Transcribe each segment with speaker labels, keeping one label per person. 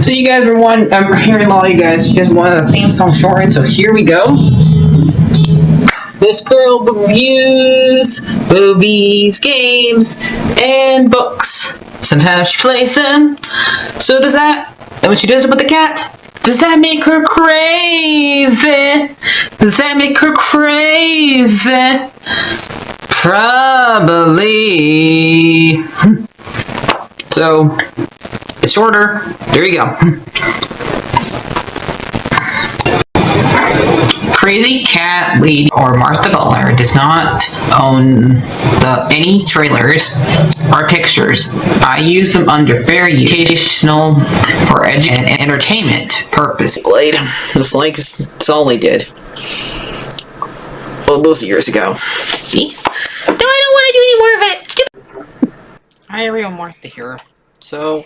Speaker 1: So you guys were I'm hearing a lot of you guys wanted a theme song shortened, so here we go. This girl reviews movies, games, and books. Sometimes she plays them. So does that, and when she does it with the cat, does that make her crazy? Does that make her crazy? Probably. So, it's shorter. There you go. Crazycatlady or Martha Butler does not own any trailers or pictures. I use them under fair educational for and entertainment purpose. Blade, just like Solly did. Well, those years ago. See? No, I don't want to do any more of it. Hi, real Martha here. So,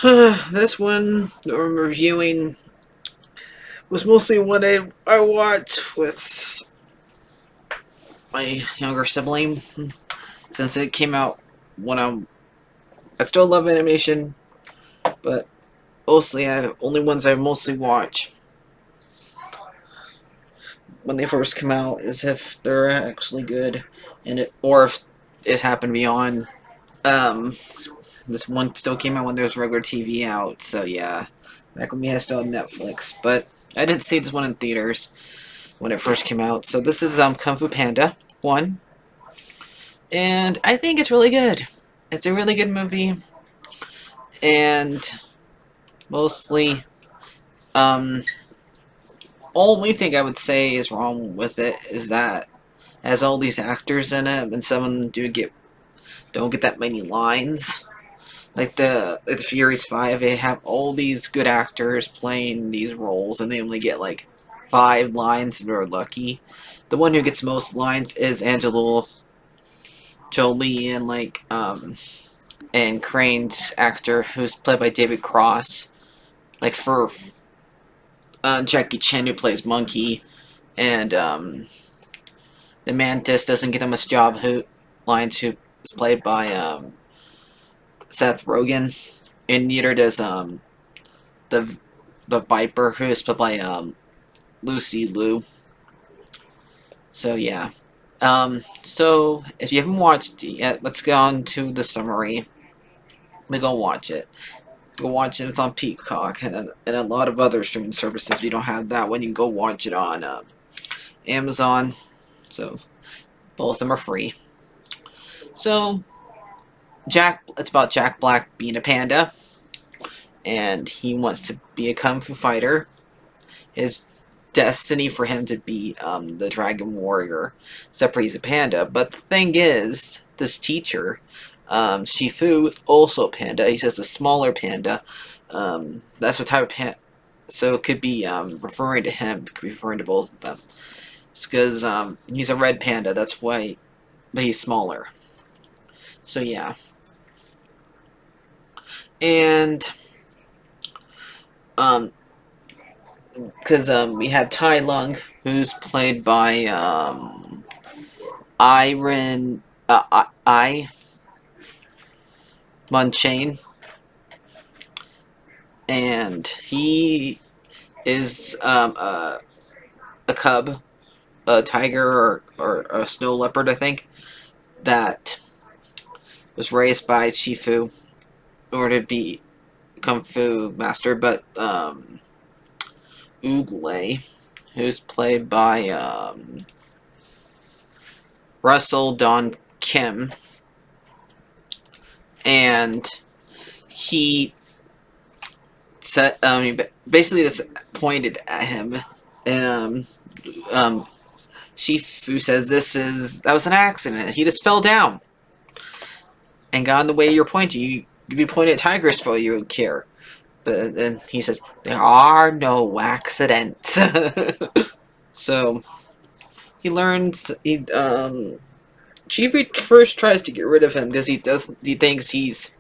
Speaker 1: this one that I'm reviewing was mostly what I watched with my younger sibling, since it came out when I still love animation, but mostly only ones I mostly watch when they first come out is if they're actually good, or if it happened to be on. This one still came out when there was regular TV out, so yeah, back when we had still on Netflix, but I didn't see this one in theaters when it first came out. So this is Kung Fu Panda 1, and I think it's really good. It's a really good movie, and mostly, only thing I would say is wrong with it is that it has all these actors in it, and some of them don't get that many lines. Like the Furious 5, they have all these good actors playing these roles, and they only get like 5 lines if they're lucky. The one who gets most lines is Angelo Jolie, and Crane's actor, who's played by David Cross. Like for Jackie Chan, who plays Monkey, and the Mantis doesn't get that much lines, who is played by Seth Rogen, and neither does the Viper, who is played by Lucy Liu. So yeah. So if you haven't watched it yet, let's go on to the summary. Go watch it. Go watch it. It's on Peacock and a lot of other streaming services. If you don't have that one, you can go watch it on Amazon. So both of them are free. So it's about Jack Black being a panda, and he wants to be a kung fu fighter. His destiny for him to be the Dragon Warrior, except for he's a panda. But the thing is, this teacher, Shifu, also a panda. He's just a smaller panda. That's what type of panda. So it could be referring to him. It could be referring to both of them. It's because he's a red panda. That's why, but he's smaller. So yeah. And because we have Tai Lung, who's played by I Munchain, and he is a cub, a tiger, or a snow leopard, I think, that was raised by Shifu in order to be Kung Fu master, but Oogway, who's played by Russell Don Kim, and he said, basically just pointed at him, and Shifu says that was an accident. He just fell down and got in the way you're pointing. You'd be pointing at tigers for all you would care. But then he says, there are no accidents. So he learns. Chief first tries to get rid of him because he thinks he's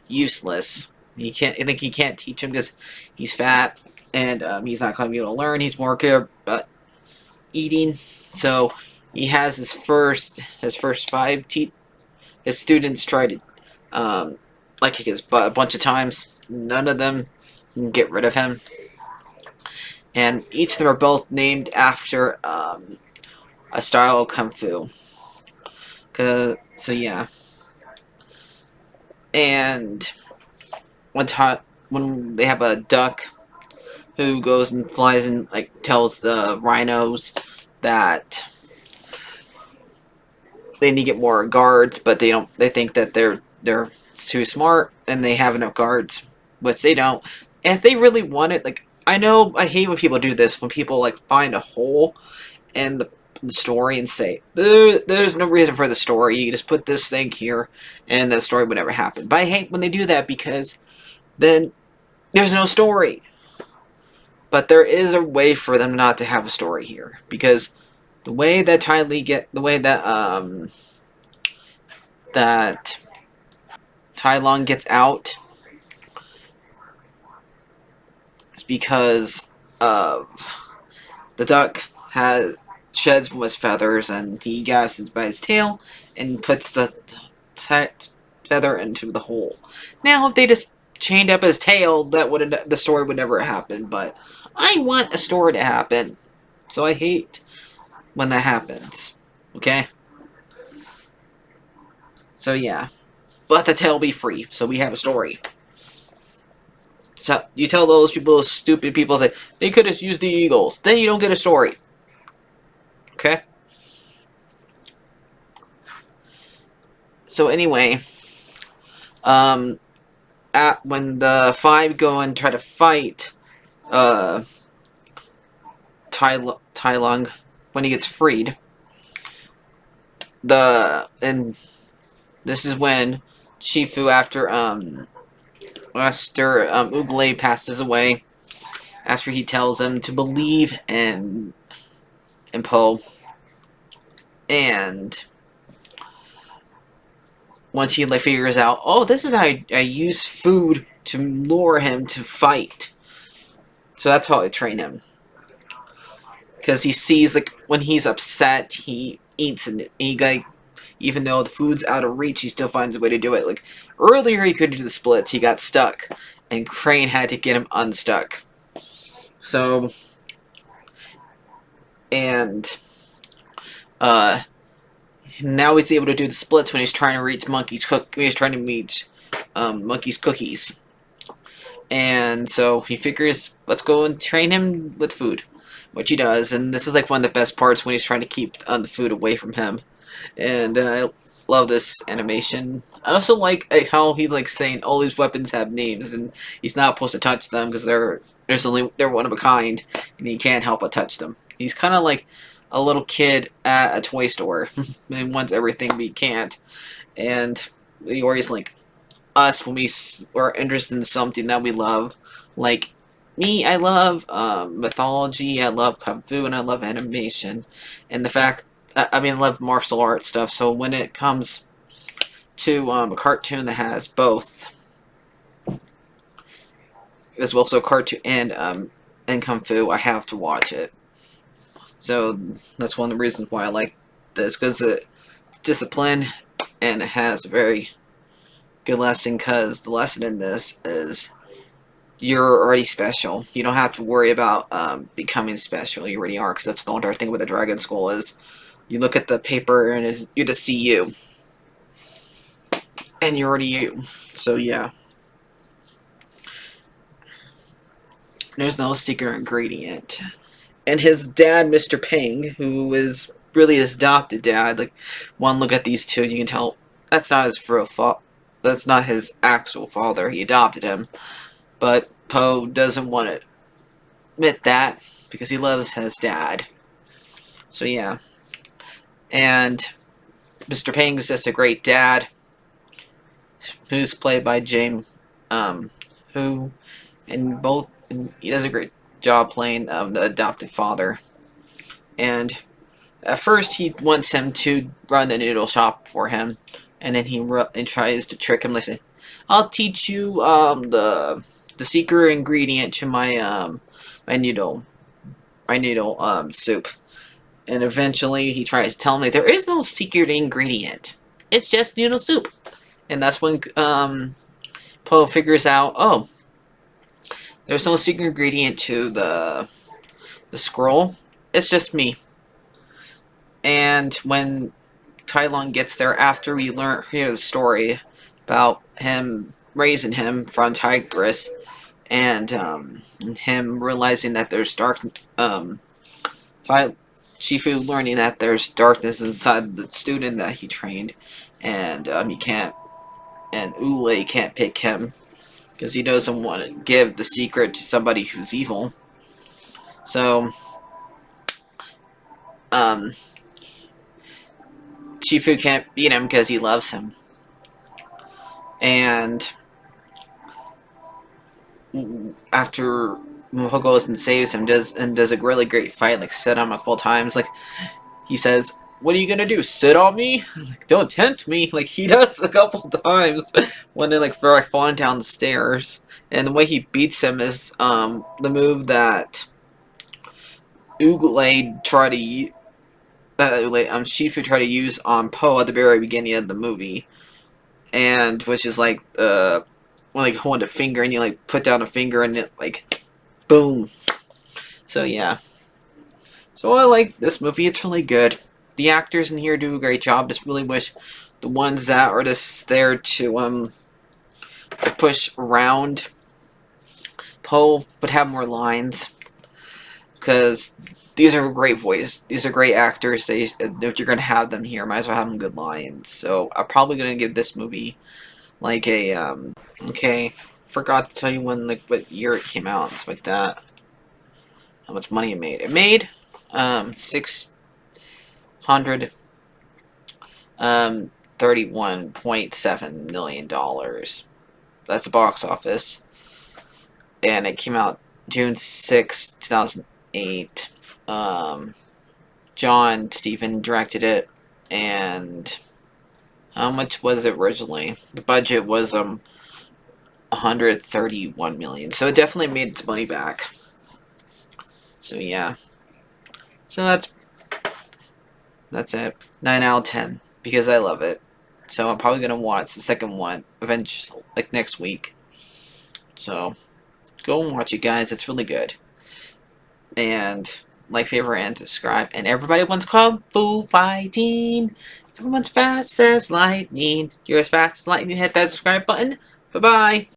Speaker 1: useless. I think he can't teach him because he's fat, and he's not going to be able to learn. He's more care about eating. So he has his first 5 his students tried to kick his butt a bunch of times. None of them and get rid of him. And each of them are both named after a style of Kung Fu. So yeah. And one time, when they have a duck who goes and flies and like tells the rhinos that they need to get more guards, but they don't. They think that they're too smart and they have enough guards, which they don't. And if they really want it, like I know I hate when people do this, when people like find a hole in the story and say there's no reason for the story. You just put this thing here, and the story would never happen. But I hate when they do that because then there's no story. But there is a way for them not to have a story here, because the way that that Tai Lung gets out is because of the duck has sheds from his feathers, and he grabs it by his tail and puts the feather into the hole. Now, if they just chained up his tail, the story would never happen. But I want a story to happen, so I hate when that happens. Okay. So yeah, let the tail be free, so we have a story. So you tell those people, those stupid people, say they could have used the eagles. Then you don't get a story. Okay. So anyway, when the five go and try to fight Tai Lung when he gets freed, and this is when Shifu, after Ugalay passes away, after he tells him to believe in Po, and once he like figures out, oh, this is how I use food to lure him to fight. So that's how I train him. Because he sees, like, when he's upset, he eats, and he, like, even though the food's out of reach, he still finds a way to do it. Like, earlier he could do the splits, he got stuck, and Crane had to get him unstuck. So, and, now he's able to do the splits when he's trying to reach Monkey's cookies. And so he figures, let's go and train him with food, which he does. And this is like one of the best parts when he's trying to keep the food away from him. And I love this animation. I also like how he's like saying all these weapons have names, and he's not supposed to touch them because they're one of a kind, and he can't help but touch them. He's kind of like a little kid at a toy store and wants everything but he can't. And he always like us when we are interested in something that we love. Like me, I love mythology, I love Kung Fu, and I love animation. And the fact, I love martial arts stuff, so when it comes to a cartoon that has both, as well as a cartoon and Kung Fu, I have to watch it. So that's one of the reasons why I like this, because it's disciplined and it has a very good lesson, because the lesson in this is you're already special. You don't have to worry about becoming special. You already are, because that's the entire thing with the Dragon Skull is you look at the paper and you just see you. And you're already you. So yeah. There's no secret ingredient. And his dad, Mr. Ping, who is really his adopted dad, like, one look at these two, you can tell that's not his real father. That's not his actual father. He adopted him. But Po doesn't want to admit that because he loves his dad. So yeah. And Mr. Ping is just a great dad, who's played by James who, and he does a great job playing the adopted father. And at first he wants him to run the noodle shop for him, and then he tries to trick him, like, say, I'll teach you the secret ingredient to my my noodle soup. And eventually he tries to tell me there is no secret ingredient. It's just noodle soup. And that's when Po figures out, oh, There's no secret ingredient to the scroll. It's just me. And when Tai Lung gets there, after we hear the story about him raising him from Tigress, and him realizing that there's Shifu learning that there's darkness inside the student that he trained, and he can't, and Ule can't pick him because he doesn't want to give the secret to somebody who's evil. So, um, Shifu can't beat him because he loves him, and after Moho goes and saves him, does a really great fight, like set him a couple times, like he says, "What are you gonna do? Sit on me? Like, don't tempt me." Like he does a couple times when they're like falling down the stairs. And the way he beats him is the move that Ugalade tried to Shifu tried to use on Poe at the very beginning of the movie, and which is like when like hold a finger and you like put down a finger and it like boom. So yeah. So I like this movie. It's really good. The actors in here do a great job. Just really wish the ones that are just there to push around Poe would have more lines, because these are great voices. These are great actors. If you're gonna have them here, might as well have them good lines. So I'm probably gonna give this movie like a okay. Forgot to tell you when, like, what year it came out and stuff like that. How much money it made? It made $600 $31.7 million. That's the box office, and it came out June 6, 2008. John Stephen directed it, and how much was it originally? The budget was 131 million. So it definitely made its money back. So yeah. So that's it. 9 out of 10 because I love it. So I'm probably gonna watch the second one eventually, like next week. So go and watch it, guys. It's really good. And like, favorite, and subscribe. And everybody wants Kung Fu fighting. Everyone's fast as lightning. You're as fast as lightning. Hit that subscribe button. Bye bye.